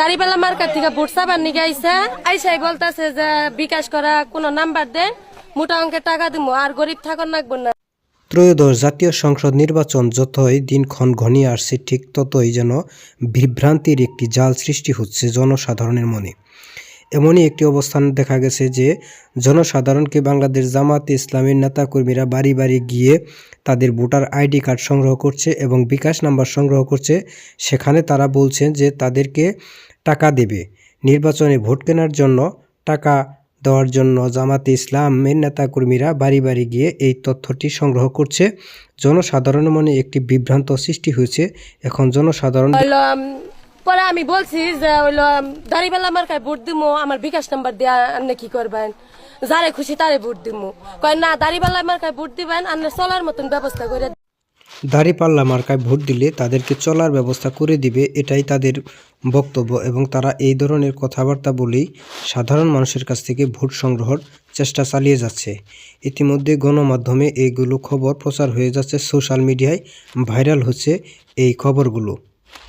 দাড়িপাল্লা মার্কেট থেকে ভোট চাবার নিয়ে আইসাই বলতেছে যে বিকাশ করা কোনো নাম্বার দেন, মোটা অঙ্কের টাকা দিব, আর গরিব থাকুন লাগবে না। ত্রয়োদশ জাতীয় সংসদ নির্বাচন যতই দিনক্ষণ ঘনিয়ে আসছে, ঠিক ততই যেন বিভ্রান্তির একটি জাল সৃষ্টি হচ্ছে জনসাধারণের মনে। এমনই একটি অবস্থান দেখা গেছে যে জনসাধারণকে বাংলাদেশ জামাতে ইসলামের নেতাকর্মীরা বাড়ি বাড়ি গিয়ে তাদের ভোটার আইডি কার্ড সংগ্রহ করছে এবং বিকাশ নাম্বার সংগ্রহ করছে। সেখানে তারা বলছেন যে তাদেরকে টাকা দেবে, নির্বাচনে ভোট কেনার জন্য টাকা দেওয়ার জন্য জামাতে ইসলামের নেতাকর্মীরা বাড়ি বাড়ি গিয়ে এই তথ্যটি সংগ্রহ করছে। জনসাধারণের মনে একটি বিভ্রান্ত সৃষ্টি হয়েছে। এখন জনসাধারণ পরে আমি বলছি যে হইলো দাড়িপাল্লা মার্কায় ভোট দিমু, আমার বিকাশ নাম্বার দিয়ে আপনি কি করবেন, যারে খুশি তারে ভোট দিমু। কয় না, দাড়িপাল্লা মার্কায় ভোট দিবেন, আপনি চলার মতন ব্যবস্থা করে। দাঁড়িপাল্লা মার্কায় ভোট দিলে তাদেরকে চলার ব্যবস্থা করে দিবে, এটাই তাদের বক্তব্য এবং তারা এই ধরনের কথাবার্তা বলেই সাধারণ মানুষের কাছ থেকে ভোট সংগ্রহের চেষ্টা চালিয়ে যাচ্ছে। ইতিমধ্যে গণমাধ্যমে এইগুলো খবর প্রচার হয়ে যাচ্ছে, সোশ্যাল মিডিয়ায় ভাইরাল হচ্ছে এই খবরগুলো।